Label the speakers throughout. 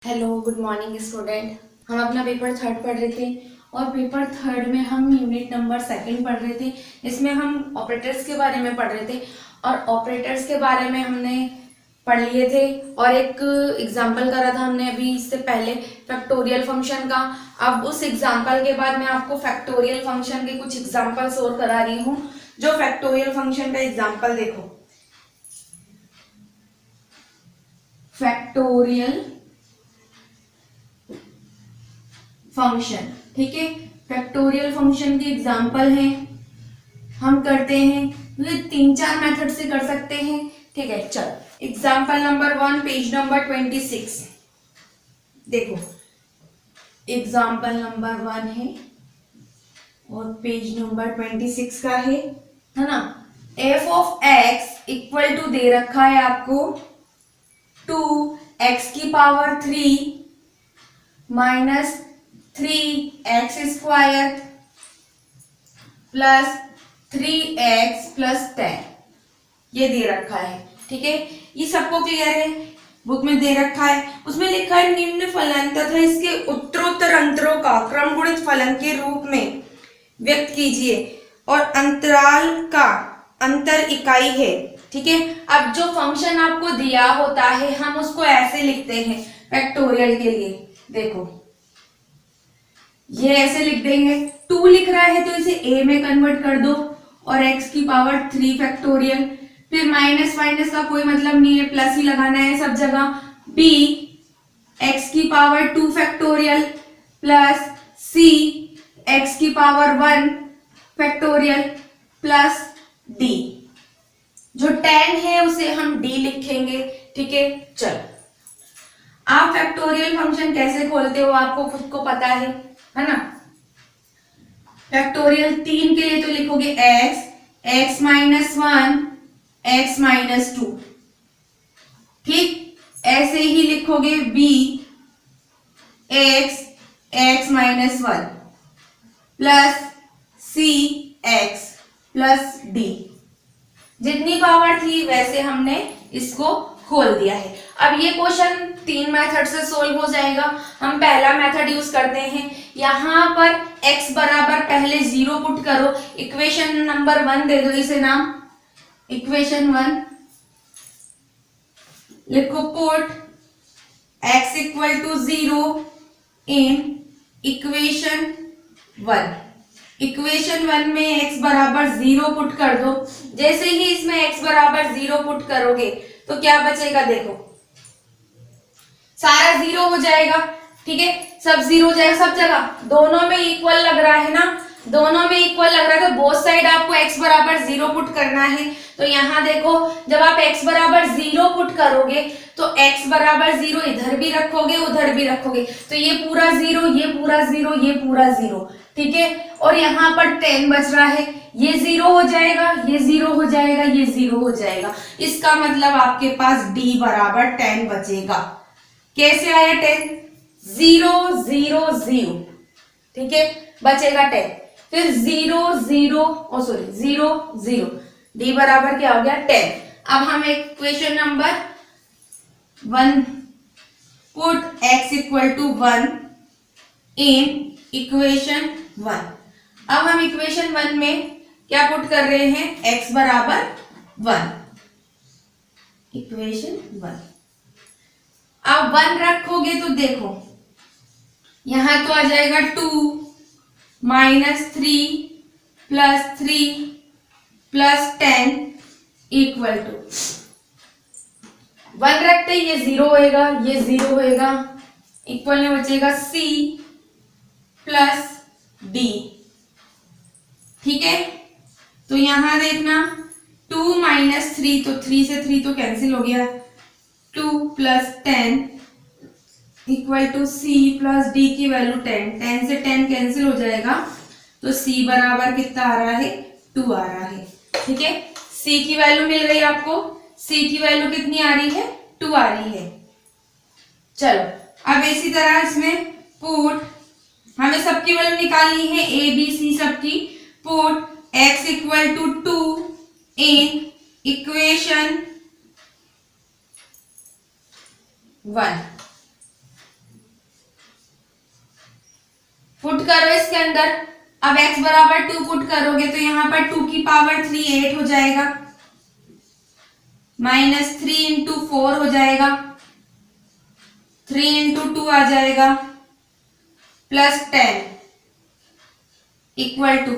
Speaker 1: Hello good morning student. हम अपना paper third पढ़ रहे थे और पेपर थर्ड में हम यूनिट नंबर सेकंड पढ़ रहे थे। इसमें हम ऑपरेटर्स के बारे में पढ़ रहे थे और ऑपरेटर्स के बारे में हमने पढ़ लिए थे और एक एग्जाम्पल करा था हमने अभी इससे पहले फैक्टोरियल फंक्शन का। अब उस एग्जाम्पल के बाद मैं आपको फैक्टोरियल फंक्शन के कुछ एग्जाम्पल्स और करा रही हूँ। जो फैक्टोरियल फंक्शन का एग्जाम्पल देखो, फैक्टोरियल फंक्शन, ठीक है। फैक्टोरियल फंक्शन के एग्जाम्पल हैं, हम करते हैं ये 3-4 मेथड से कर सकते हैं, ठीक है। चलो एग्जाम्पल नंबर 1 पेज नंबर 26 देखो। एग्जाम्पल नंबर 1 है और पेज नंबर 26 का है ना। F of x equal to दे रखा है आपको 2x की power 3 minus 3x square plus 3x plus 10 ये दे रखा है, ठीक है। ये सबको क्लियर है, बुक में दे रखा है। उसमें लिखा है निम्न फलन तथा इसके उत्तरोत्तर अंतरों का क्रम गुणित फलन के रूप में व्यक्त कीजिए और अंतराल का अंतर इकाई है, ठीक है। अब जो फंक्शन आपको दिया होता है हम उसको ऐसे लिखते हैं फैक्टोरियल के लिए। देखो ये ऐसे लिख देंगे, 2 लिख रहा है तो इसे a में कन्वर्ट कर दो और x की पावर 3 फैक्टोरियल, फिर माइनस माइनस का कोई मतलब नहीं है, प्लस ही लगाना है सब जगह। b x की power 2 factorial plus c x की पावर 1 फैक्टोरियल प्लस d। जो 10 है उसे हम d लिखेंगे, ठीक है। चलो आप फैक्टोरियल फंक्शन कैसे खोलते हो आपको खुद को पता है ना। फैक्टोरियल 3 के लिए तो लिखोगे x माइनस 1 x माइनस 2, ठीक। ऐसे ही लिखोगे b x minus 1 plus c x plus d। जितनी पावर थी वैसे हमने इसको खोल दिया है। अब ये क्वेश्चन 3 मेथड से सोल्व हो जाएगा। हम पहला मेथड यूज करते हैं, यहां पर x बराबर पहले 0 पुट करो, इक्वेशन नंबर 1 दे दो इसे नाम, इक्वेशन 1 लिखो। Put x equal to 0 in equation 1। Equation 1 में x बराबर 0 पुट कर दो। जैसे ही इसमें x बराबर 0 पुट करोगे तो क्या बचेगा, देखो सारा 0 हो जाएगा, ठीक है। सब 0 हो जाएगा, सब जगह दोनों में इक्वल लग रहा है ना, दोनों में इक्वल लग रहा है तो बोथ साइड आपको x बराबर 0 पुट करना है। तो यहाँ देखो जब आप x बराबर 0 पुट करोगे तो x बराबर 0 इधर भी रखोगे उधर भी रखोगे तो ये पूरा 0 ये पूरा 0 ये पूरा 0, ठीक है। और यहाँ पर 10 बच रहा है, ये 0 हो जाएगा ये 0 हो जाएगा ये 0 हो जाएगा। इसका मतलब आपके पास d बराबर 10 बचेगा। कैसे आया 10? 0 0 0, ठीक है, बचेगा 10। फिर 0 0 0 0, d बराबर क्या हो गया 10। अब हम equation number 1 put x equal to 1 in equation 1। अब हम इक्वेशन 1 में क्या पुट कर रहे हैं, x बराबर 1, इक्वेशन 1। अब 1 रखोगे तो देखो यहां तो आ जाएगा 2 minus 3 plus 3 plus 10 equal to 1 रखते ही ये 0 होएगा ये 0 होएगा, इक्वल में बचेगा c प्लस d, ठीक है। तो यहां देखना 2 माइनस 3 तो 3 से 3 तो कैंसिल हो गया, 2 plus 10 equal to c plus d की वैल्यू 10, 10 से 10 कैंसिल हो जाएगा तो c बराबर कितना आ रहा है 2 आ रहा है, ठीक है। c की वैल्यू मिल गई आपको, c की वैल्यू कितनी आ रही है 2 आ रही है। चलो अब इसी तरह इसमें पुट हमें सबकी वैल्यू निकालनी है a b c सबकी। Put x equal to 2 in equation 1। Put करो इसके अंदर। अब x बराबर 2 पुट करोगे तो यहाँ पर 2 की पावर 3 8 हो जाएगा, माइनस 3 इंटू 4 हो जाएगा, 3 इंटू 2 आ जाएगा, प्लस 10 इक्वल टू,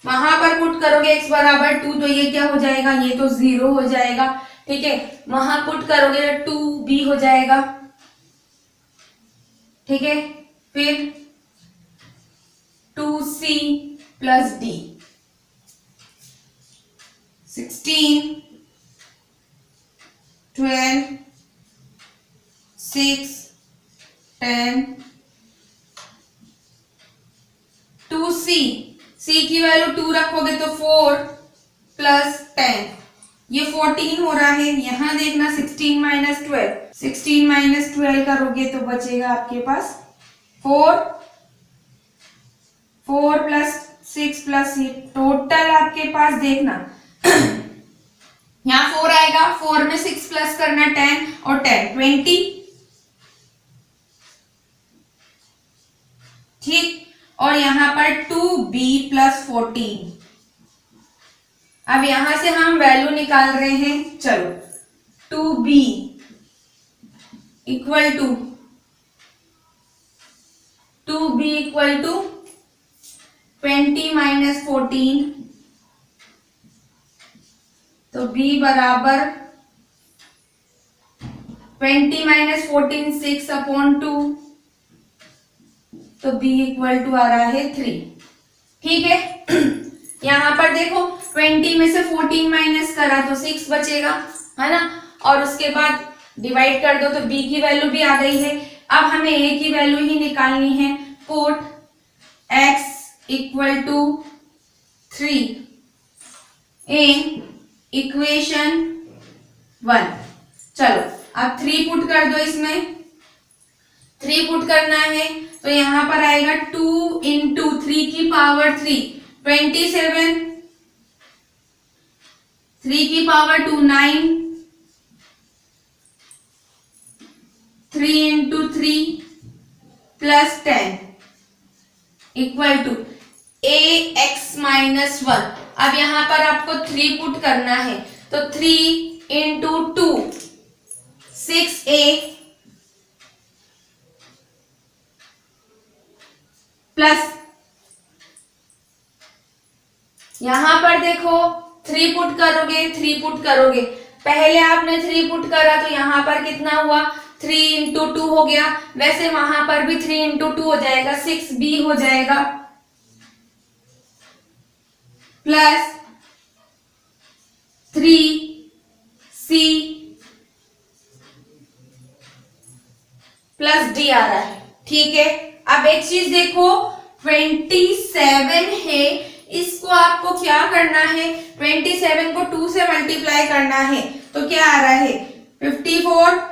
Speaker 1: वहां पर पुट करोगे x बराबर 2 तो ये क्या हो जाएगा, ये तो 0 हो जाएगा। ठीक है, वहां पुट करोगे तो 2b हो जाएगा। ठीक है, फिर 2c plus d, 16 12 6 10 2c, c की वैल्यू 2 रखोगे तो 4 प्लस 10, ये 14 हो रहा है। यहां देखना 16 माइनस 12, 16 माइनस 12 करोगे तो बचेगा आपके पास 4, 4 प्लस 6 प्लस 8, टोटल आपके पास देखना यहाँ 4 आएगा, 4 में 6 प्लस करना 10 और 10 20। ठीक, और यहां पर 2b प्लस 14। अब यहां से हम वैल्यू निकाल रहे हैं, चलो 2b इक्वल टू 20 माइनस 14, तो b बराबर 20 माइनस 14 6 अपॉन 2, तो b इक्वल टू आ रहा है 3। ठीक है, यहां पर देखो 20 में से 14 माइनस करा तो 6 बचेगा, है ना, और उसके बाद डिवाइड कर दो तो b की वैल्यू भी आ गई है। अब हमें a की वैल्यू ही निकालनी है, put x equal to 3 in equation 1। चलो अब 3 पुट कर दो, इसमें 3 पुट करना है तो यहां पर आएगा 2 इंटू 3 की पावर 3 27, 3 की power 2 9, 3 into 3 plus 10 equal to ax minus 1। अब यहां पर आपको 3 पुट करना है तो 3 इंटू 2 6a प्लस, यहां पर देखो 3 पुट करोगे, 3 पुट करोगे, पहले आपने 3 पुट करा तो यहां पर कितना हुआ, 3 इंटू 2 हो गया, वैसे वहां पर भी 3 इंटू 2 हो जाएगा, 6b हो जाएगा, प्लस 3c प्लस d आ रहा है। ठीक है, अब एक चीज देखो 27 है, इसको आपको क्या करना है, 27 को 2 से मल्टीप्लाई करना है तो क्या आ रहा है 54,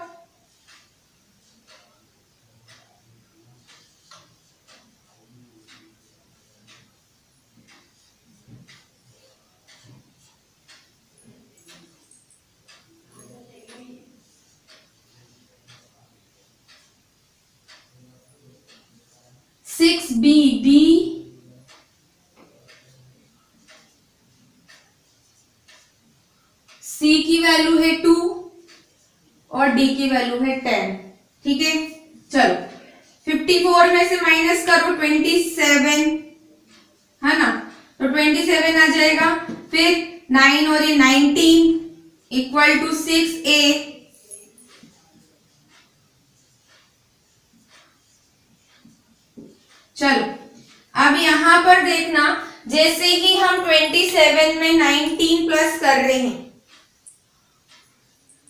Speaker 1: सिक्स बी सी की वैल्यू है 2 और डी की वैल्यू है 10। ठीक है, चलो 54 में से माइनस करो 27, है ना, तो 27 आ जाएगा, फिर 9 और ये 19 इक्वल टू 6a, चलो अब यहां पर देखना, जैसे ही हम 27 में 19 प्लस कर रहे हैं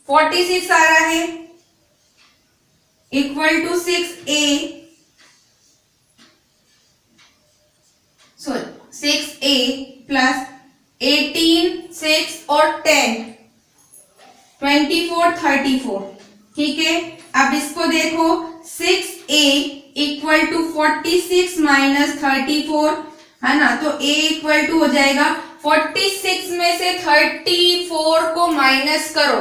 Speaker 1: 46 आ रहा है equal to 6a, sorry 6a plus 18 6 और 10 24 34। ठीक है, अब इसको देखो 6a इक्वल टू 46 माइनस 34, है ना, तो a इक्वल टू हो जाएगा 46 में से 34 को माइनस करो,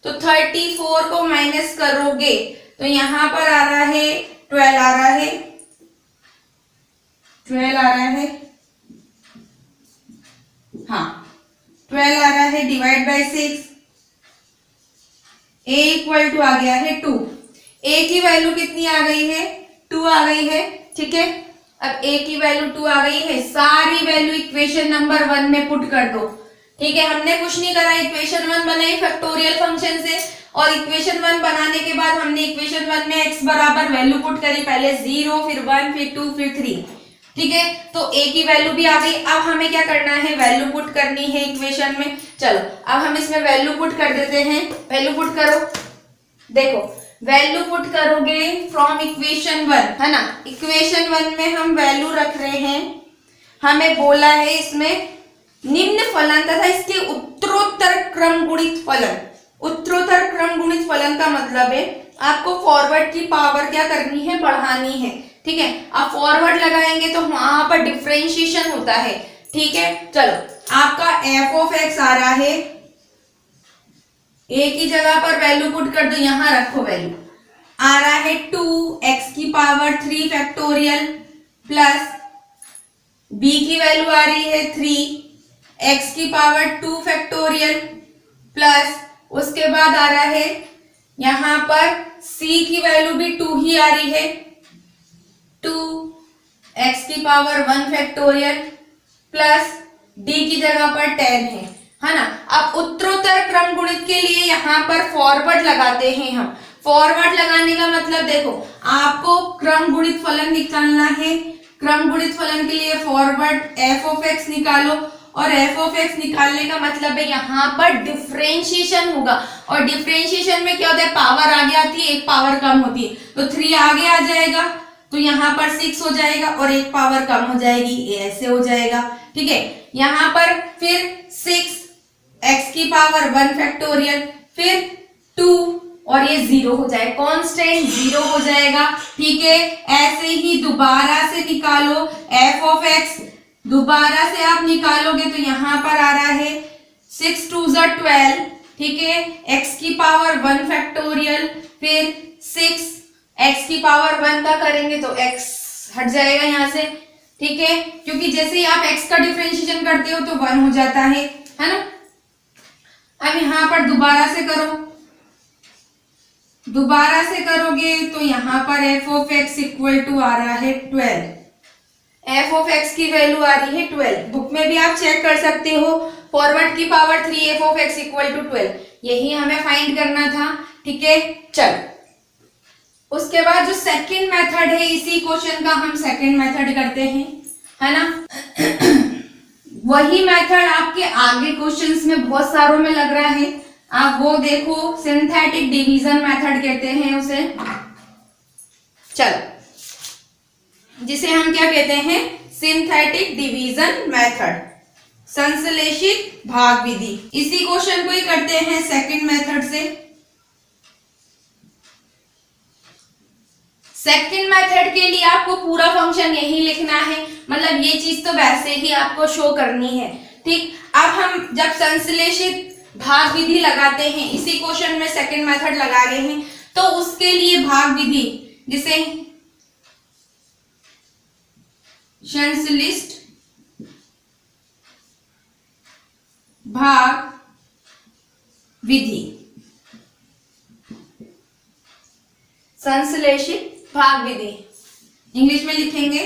Speaker 1: तो 34 को माइनस करोगे तो यहां पर आ रहा है 12 आ रहा है, 12 आ रहा है, हाँ 12 आ रहा है, divide by 6, a equal to आ गया है 2। a की वैल्यू कितनी आ गई है, 2 आ गई है, ठीक है। अब a की वैल्यू 2 आ गई है, सारी वैल्यू इक्वेशन नंबर 1 में पुट कर दो, ठीक है। हमने कुछ नहीं करा, इक्वेशन 1 बनाई फैक्टोरियल फंक्शन से, और इक्वेशन 1 बनाने के बाद हमने इक्वेशन 1 में x बराबर वैल्यू पुट करी, पहले 0, फिर 1, फिर 2, फिर 3, ठीक है। तो a की वैल्यू भी आ गई। अब हमें क्या करना है, वैल्यू पुट करनी है इक्वेशन में। चलो अब हम इसमें वैल्यू पुट कर देते हैं, वैल्यू पुट करो। देखो वैल्यू पुट करोगे फ्रॉम इक्वेशन 1, है ना। इक्वेशन 1 में हम वैल्यू रख रहे हैं, हमें बोला है इसमें निम्न फलन तथा इसके उत्तरोत्तर क्रम गुणित फलन। उत्तरोत्तर क्रम गुणित फलन का मतलब है आपको फॉरवर्ड की पावर क्या करनी है, बढ़ानी है, ठीक है। आप फॉरवर्ड लगाएंगे तो वहां पर डिफरेंशिएशन होता है, ठीक है। चलो आपका एफ ऑफ एक्स आ रहा है, ए की जगह पर वैल्यू पुट कर दो, यहां रखो वैल्यू, आ रहा है 2x की पावर 3 फैक्टोरियल प्लस b की वैल्यू आ रही है 3x की पावर 2 फैक्टोरियल प्लस उसके बाद आ रहा है यहां पर c की वैल्यू भी 2 ही आ रही है, 2x की पावर 1 फैक्टोरियल प्लस d की जगह पर 10 है ना। अब उत्तरोत्तर क्रम गुणित के लिए यहाँ पर फॉरवर्ड लगाते हैं हम। फॉरवर्ड लगाने का मतलब देखो आपको क्रम गुणित फलन निकालना है, क्रम गुणित फलन के लिए फॉरवर्ड एफ ऑफ एक्स निकालो, और एफ ऑफ एक्स निकालने का मतलब है यहाँ पर डिफरेंशिएशन होगा, और डिफरेंशिएशन में क्या होता है, पावर आगे आती है, एक पावर कम होती है, तो 3 आगे आ जाएगा, तो यहाँ पर 6 हो जाएगा और एक पावर कम हो जाएगी, ये ऐसे हो जाएगा, ठीक है। यहाँ पर फिर 6x की पावर 1 फैक्टोरियल, फिर 2 और ये 0 हो जाए, कांस्टेंट 0 हो जाएगा, ठीक है। ऐसे ही दोबारा से निकालो f ऑफ x, दोबारा से आप निकालोगे तो यहाँ पर आ रहा है 6 2 12, ठीक है। x की पावर 1 फैक्टोरियल, फिर 6x की पावर 1 का करेंगे तो x हट जाएगा यहाँ से, ठीक है, क्योंकि जैसे ही आप x का डिफरेंशिएशन करते हो तो 1 हो जाता है ना। अब यहाँ पर दोबारा से करो, दोबारा से करोगे तो यहाँ पर f of x equal to आ रहा है 12, f ऑफ x की वैल्यू आ रही है 12, बुक में भी आप चेक कर सकते हो, फॉरवर्ड की power 3 f of x equal to 12, यही हमें फाइंड करना था, ठीक है। चल उसके बाद जो सेकंड मेथड है, इसी क्वेश्चन का हम सेकंड मेथड करते हैं, है ना। वही मेथड आपके आगे क्वेश्चंस में बहुत सारों में लग रहा है, आप वो देखो, सिंथेटिक डिवीजन मेथड कहते हैं उसे। चलो जिसे हम क्या कहते हैं, सिंथेटिक डिवीजन मेथड, संश्लेषित भाग विधि। इसी क्वेश्चन को ही करते हैं सेकंड मेथड से। सेकंड मेथड के लिए आपको पूरा फंक्शन यही लिखना है, मतलब ये चीज तो वैसे ही आपको शो करनी है, ठीक। अब हम जब संश्लेषित भाग विधि लगाते हैं, इसी क्वेश्चन में सेकंड मेथड लगा रहे हैं, तो उसके लिए भाग विधि, जिसे संश्लिष्ट भाग विधि, संश्लेषित भाग विधि इंग्लिश में लिखेंगे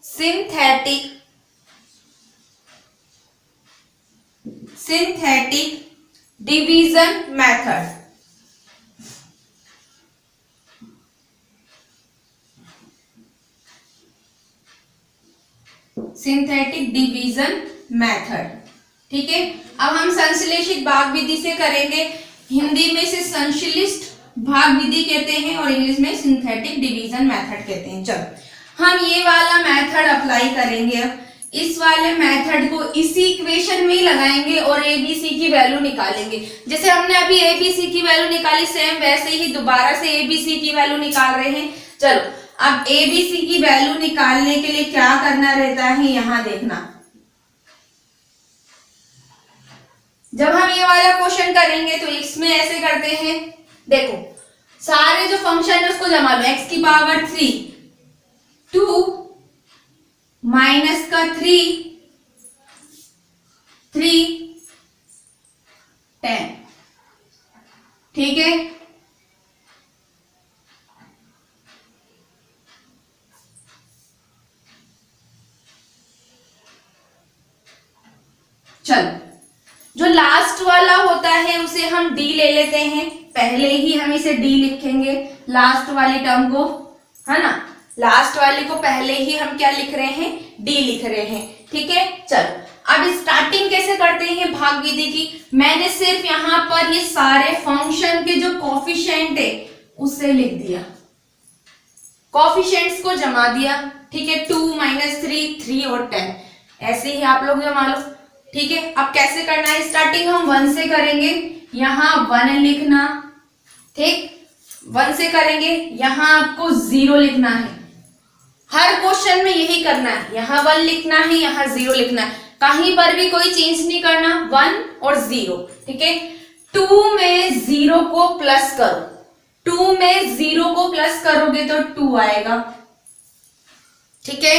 Speaker 1: synthetic division method. Synthetic division method, ठीक है। अब हम संश्लेषित भाग विधि से करेंगे, हिंदी में इसे संश्लिष्ट भाग विधि कहते हैं और इंग्लिश में सिंथेटिक डिवीजन मेथड कहते हैं। चलो हम ये वाला मेथड अप्लाई करेंगे, अब इस वाले मेथड को इसी इक्वेशन में ही लगाएंगे और एबीसी की वैल्यू निकालेंगे। जैसे हमने अभी एबीसी की वैल्यू निकाली, सेम वैसे ही दोबारा से एबीसी की वैल्यू निकाल रहे हैं। चलो अब एबीसी की वैल्यू निकालने के लिए क्या करना रहता है, यहां देखना। जब हम ये वाला क्वेश्चन करेंगे तो इसमें ऐसे करते हैं, देखो सारे जो फंक्शन है उसको जमा लो, x की पावर 3, 2 माइनस का 3, 10, ठीक है। चलो, जो लास्ट वाला होता है उसे हम डी ले लेते हैं, पहले ही हम इसे डी लिखेंगे लास्ट वाली टर्म को, है ना। लास्ट वाली को पहले ही हम क्या लिख रहे हैं, डी लिख रहे हैं, ठीक है। चलो, अब स्टार्टिंग कैसे करते हैं भाग विधि की। मैंने सिर्फ यहाँ पर ये सारे फंक्शन के जो कोफिशिएंट है उसे लिख दिया, कोफिशिएंट्स को जमा दिया, ठीक है। 2 - 3, 3 और 10, ऐसे ही आप लोग जमा लो, ठीक है। अब कैसे करना है, स्टार्टिंग हम 1 से करेंगे, यहाँ 1 लिखना, ठीक, 1 से करेंगे, यहाँ आपको 0 लिखना है। हर क्वेश्चन में यही करना है, यहाँ 1 लिखना है, यहाँ 0 लिखना है, कहीं पर भी कोई चेंज नहीं करना, 1 और 0, ठीक है। 2 में 0 को प्लस करो, 2 में 0 को प्लस करोगे तो 2 आएगा, ठीक है।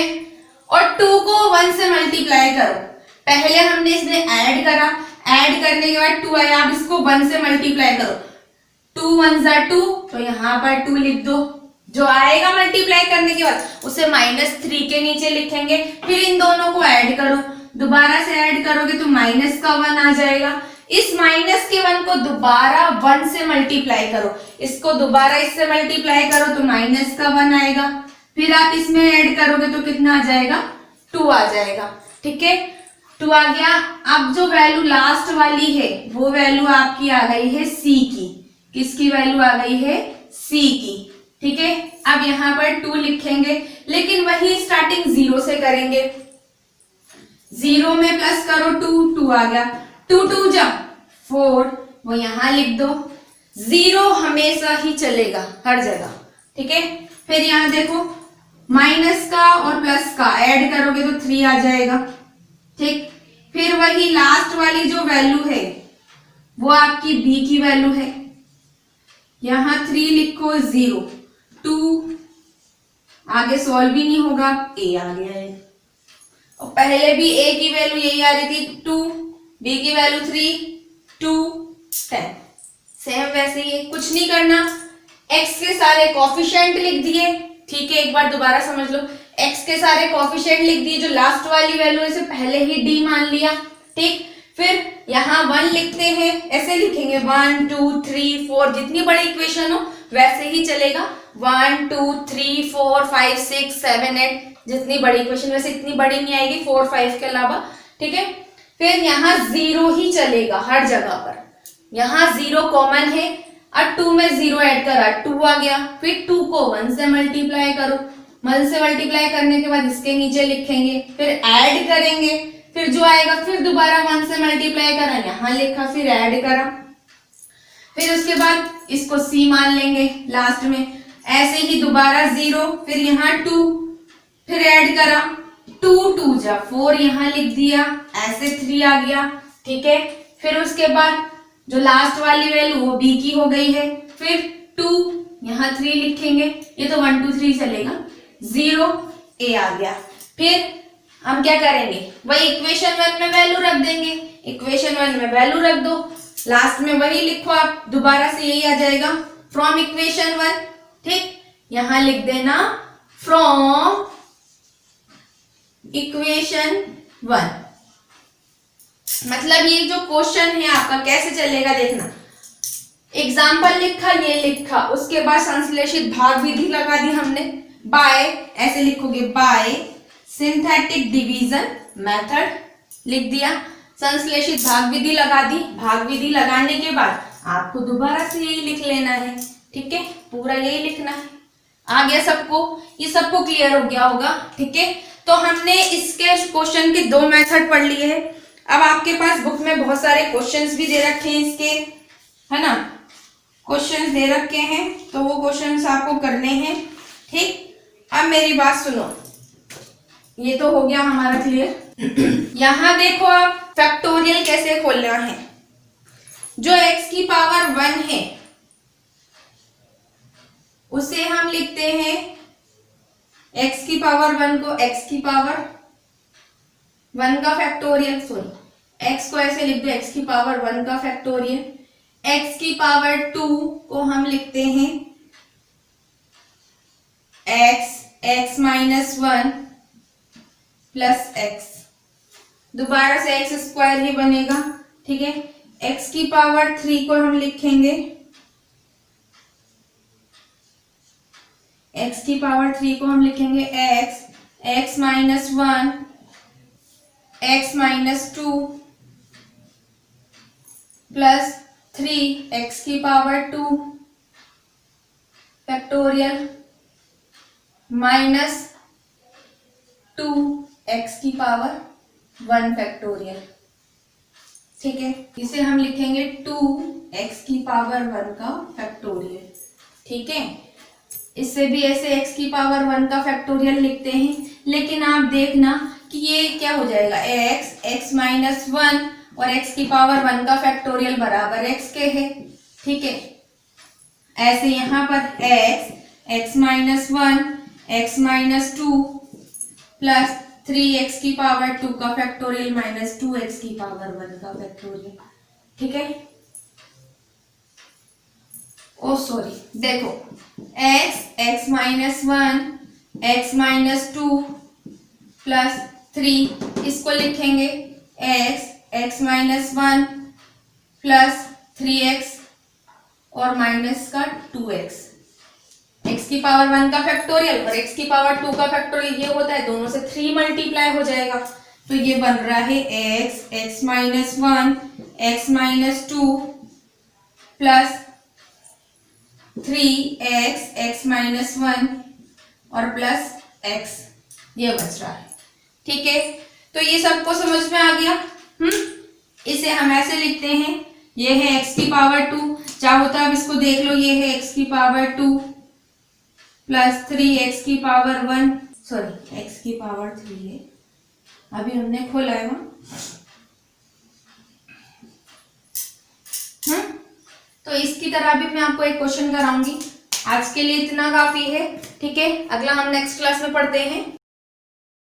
Speaker 1: और 2 को 1 से मल्टीप्लाई करो, पहले हमने इसमें ऐड करा, ऐड करने के बाद 2 आया, अब इसको 1 से मल्टीप्लाई करो, 2 1 ज़ा 2, तो यहाँ पर 2 लिख दो, जो आएगा मल्टीप्लाई करने के बाद उसे -3 के नीचे लिखेंगे, फिर इन दोनों को ऐड करो, दोबारा से ऐड करोगे तो माइनस का 1 आ जाएगा, इस माइनस के 1 को दोबारा 1 से मल्टीप्लाई करो, इसको दोबारा इससे मल्टीप्लाई करो तो माइनस का 1 आएगा, फिर आप इसमें ऐड करोगे तो कितना आ जाएगा, 2 आ जाएगा, ठीक है। 2 आ गया। अब जो वैल्यू लास्ट वाली है वो वैल्यू आपकी आ गई है सी की, किसकी वैल्यू आ गई है, सी की, ठीक है। अब यहाँ पर 2 लिखेंगे, लेकिन वही स्टार्टिंग 0 से करेंगे, 0 में प्लस करो 2, 2 आ गया, 2 2 जा 4, वो यहाँ लिख दो, 0 हमेशा ही चलेगा हर जगह, ठीक है। फिर यहाँ देखो माइनस का और प्लस का ऐड करोगे तो 3 आ जाएगा, ठीक। फिर वही लास्ट वाली जो वैल्यू है वो आपकी b की वैल्यू है, यहाँ 3 लिखो, 0 2, आगे सॉल्व भी नहीं होगा, a आ गया है, और पहले भी a की वैल्यू यही आ रही थी 2, b की वैल्यू 3, 2 10, सेम वैसे ही है, कुछ नहीं करना, x के सारे कोफिशिएंट लिख दिए, ठीक है। एक बार दोबारा समझ लो, x के सारे कोफिशिएंट लिख दिए, जो लास्ट वाली वैल्यू है इसे पहले ही d मान लिया, ठीक। फिर यहाँ 1 लिखते हैं, ऐसे लिखेंगे 1 2 3 4, जितनी बड़ी इक्वेशन हो वैसे ही चलेगा, 1 2 3 4 5 6 7 8, जितनी बड़ी इक्वेशन, वैसे इतनी बड़ी नहीं आएगी 4 5 के अलावा, ठीक है। फिर यहाँ 0 ही चलेगा हर जगह पर, यहाँ 0 कॉमन है, अब 2 में 0 ऐड करा 2 आ गया, फिर 2 को 1 से मल्टीप्लाई करो, 1 से मल्टीप्लाई करने के बाद इसके नीचे लिखेंगे, फिर ऐड करेंगे, फिर जो आएगा फिर दोबारा 1 से मल्टीप्लाई करा, यहाँ लिखा, फिर ऐड करा, फिर उसके बाद इसको c मान लेंगे लास्ट में, ऐसे ही दोबारा 0, फिर यहाँ 2, फिर ऐड करा, 2 2 जा 4, यहाँ लिख दिया, ऐसे 3 आ गया, ठीक है। फिर उसके बाद जो लास्ट वाली वैल्यू वो b की हो गई है, फिर 2, यहाँ 3 लिखेंगे, ये तो 1 2 3 चलेगा, 0 a आ गया। फिर हम क्या करेंगे, वही इक्वेशन 1 में वैल्यू रख देंगे, इक्वेशन 1 में वैल्यू रख दो, लास्ट में वही लिखो आप, दोबारा से यही आ जाएगा, फ्रॉम इक्वेशन 1, ठीक। यहाँ लिख देना फ्रॉम इक्वेशन 1, मतलब ये जो क्वेश्चन है आपका कैसे चलेगा देखना, एग्जाम्पल लिखा, ये लिखा, उसके बाद संश्लेषित भाग विधि लगा दी हमने, बाय, ऐसे लिखोगे बाय सिंथेटिक डिवीजन मेथड लिख दिया, संश्लेषित भाग विधि लगा दी, भाग विधि लगाने के बाद आपको दोबारा से यही लिख लेना है, ठीक है, पूरा यही लिखना है। आ गया सबको, ये सबको क्लियर हो गया होगा, ठीक है। तो हमने इसके क्वेश्चन के 2 मेथड पढ़ लिए हैं। अब आपके पास बुक में बहुत सारे क्वेश्चंस भी दे रखे हैं इसके, है ना, क्वेश्चंस दे रखे हैं, तो वो क्वेश्चंस आपको करने हैं, ठीक। अब मेरी बात सुनो, ये तो हो गया हमारा क्लियर। यहाँ देखो आप फैक्टोरियल कैसे खोलना है, जो x की पावर 1 है उसे हम लिखते हैं x की पावर 1 को x की पावर 1 का फैक्टोरियल, सॉरी x को ऐसे लिख दो x की पावर 1 का फैक्टोरियल, x की पावर 2 को हम लिखते हैं x माइनस 1 प्लस x, दोबारा से x स्क्वायर ही बनेगा, ठीक है। x की पावर 3 को हम लिखेंगे x minus 1 x minus 2 plus 3 x की पावर 2 फैक्टोरियल माइनस 2 x की पावर 1 फैक्टोरियल, ठीक है। इसे हम लिखेंगे 2x की पावर 1 का फैक्टोरियल, ठीक है। इससे भी ऐसे x की पावर 1 का फैक्टोरियल लिखते हैं, लेकिन आप देखना कि ये क्या हो जाएगा, x माइनस 1 और x की पावर 1 का फैक्टोरियल बराबर x के है, ठीक है। ऐसे यहाँ पर x minus 1 x minus 2 plus 3x की पावर 2 का फैक्टोरियल माइनस 2x की पावर 1 का फैक्टोरियल, ठीक है। ओ सॉरी, देखो x minus 1 x minus 2 plus 3, इसको लिखेंगे x माइनस 1 प्लस 3x और माइनस का 2x, x की पावर 1 का फैक्टोरियल और x की पावर 2 का फैक्टोरियल ये होता है, दोनों से 3 मल्टीप्लाई हो जाएगा, तो ये बन रहा है x minus 1 x minus 2 plus 3x minus 1 और प्लस x, ये बच रहा है, ठीक है। तो ये सबको समझ में आ गया। इसे हम ऐसे लिखते हैं, ये है x की पावर 2, चाहो तो आप इसको देख लो, ये है x की पावर 2 प्लस 3x की पावर 1, सॉरी x की पावर 3 है, अभी हमने खोला है वहां। तो इसकी तरह भी मैं आपको एक क्वेश्चन कराऊंगी। आज के लिए इतना काफी है, ठीक है। अगला हम नेक्स्ट क्लास में पढ़ते हैं।